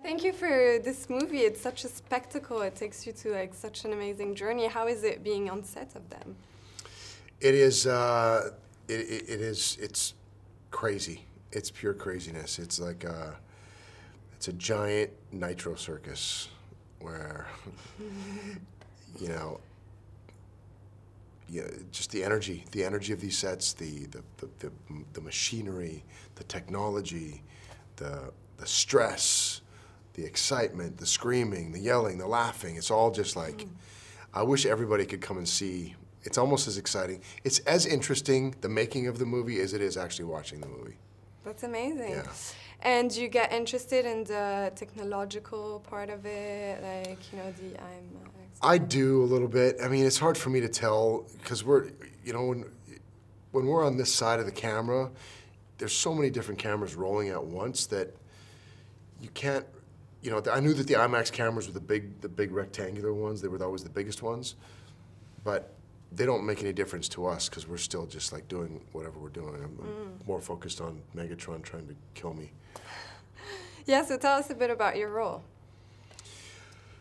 Thank you for this movie. It's such a spectacle. It takes you to like such an amazing journey. How is it being on set of them? It is. It's crazy. It's pure craziness. It's like it's a giant nitro circus where you know. Yeah, just the energy of these sets, the machinery, the technology, the stress, the excitement, the screaming, the yelling, the laughing. It's all just like, I wish everybody could come and see. It's almost as exciting. It's as interesting, the making of the movie, as it is actually watching the movie. That's amazing. Yeah. And you get interested in the technological part of it, like, you know, the IMAX? I do a little bit. I mean, it's hard for me to tell because we're, you know, when we're on this side of the camera, there's so many different cameras rolling at once that you can't, you know, I knew that the IMAX cameras were the big rectangular ones. They were always the biggest ones, but they don't make any difference to us because we're still just like doing whatever we're doing. I'm more focused on Megatron trying to kill me. Yeah, so tell us a bit about your role.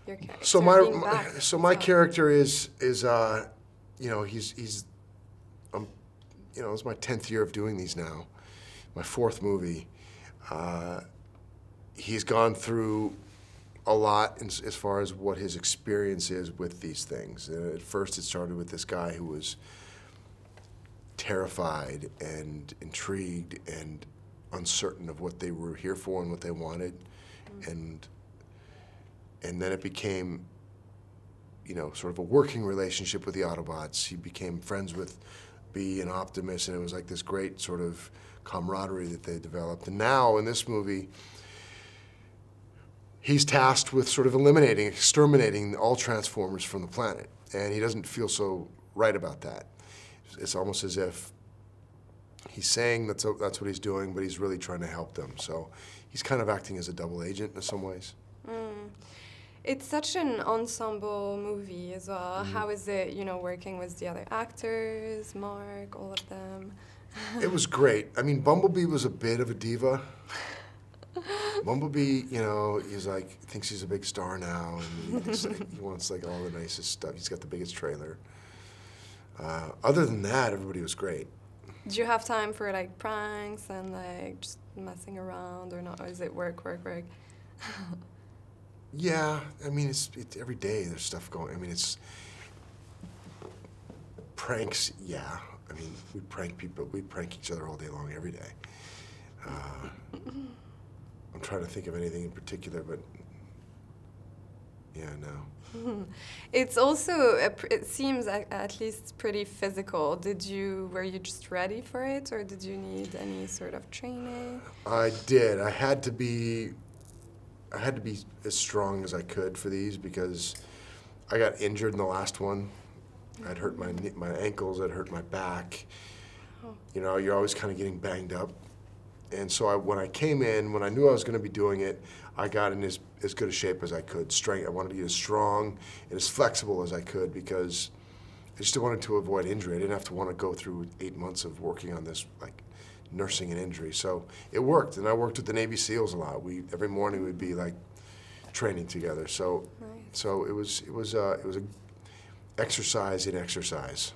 Your character. So my character is you know, he's you know, it's my 10th year of doing these now, my 4th movie. He's gone through a lot as far as what his experience is with these things. At first it started with this guy who was terrified and intrigued and uncertain of what they were here for and what they wanted. And then it became, you know, sort of a working relationship with the Autobots. He became friends with B and Optimus, and it was like this great sort of camaraderie that they developed. And now in this movie, he's tasked with sort of exterminating all Transformers from the planet. And he doesn't feel so right about that. It's almost as if he's saying that's what he's doing, but he's really trying to help them. So he's kind of acting as a double agent in some ways. It's such an ensemble movie as well. How is it, you know, working with the other actors, Mark, all of them? It was great. I mean, Bumblebee was a bit of a diva. Bumblebee, you know, he's like, thinks he's a big star now, and he wants like all the nicest stuff. He's got the biggest trailer. Other than that, everybody was great. Did you have time for like pranks and like just messing around, or not? Or is it work? Yeah, I mean, it's every day there's stuff going. I mean, it's pranks. Yeah, I mean, we prank people. We prank each other all day long, every day. I'm trying to think of anything in particular, but yeah, no. It's also, it seems at least pretty physical. Were you just ready for it, or did you need any sort of training? I did. I had to be as strong as I could for these because I got injured in the last one. I'd hurt my ankles, I'd hurt my back. You know, you're always kind of getting banged up. And so when I came in, when I knew I was going to be doing it, I got in as good a shape as I could. I wanted to be as strong and as flexible as I could because I just wanted to avoid injury. I didn't have to want to go through 8 months of working on this, like nursing an injury. So it worked, and I worked with the Navy SEALs a lot. Every morning we'd be like training together. So, nice. So it was a exercise in exercise.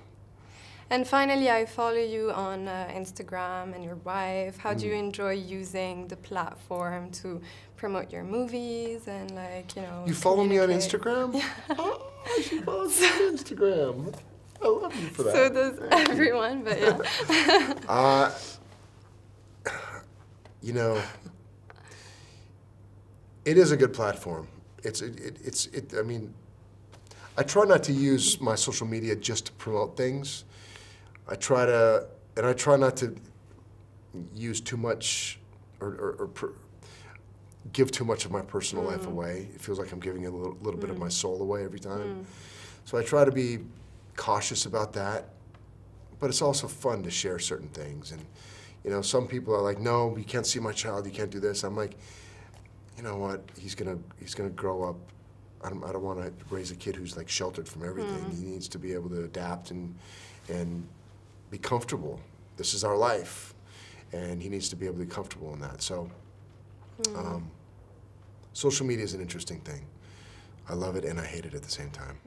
And finally, I follow you on Instagram and your wife. How do you enjoy using the platform to promote your movies and, like, you know, You follow me on Instagram? Yeah. Oh, I should follow you on Instagram. I love you for that. So does everyone, but yeah. You know, it is a good platform. I mean, I try not to use my social media just to promote things. I try not to use too much or give too much of my personal life away. It feels like I'm giving a little bit of my soul away every time. So I try to be cautious about that, but it's also fun to share certain things. And you know, some people are like, no, you can't see my child, you can't do this. I'm like, you know what, he's gonna grow up. I don't want to raise a kid who's like sheltered from everything. He needs to be able to adapt and be comfortable. This is our life, and he needs to be able to be comfortable in that. So social media is an interesting thing. I love it and I hate it at the same time.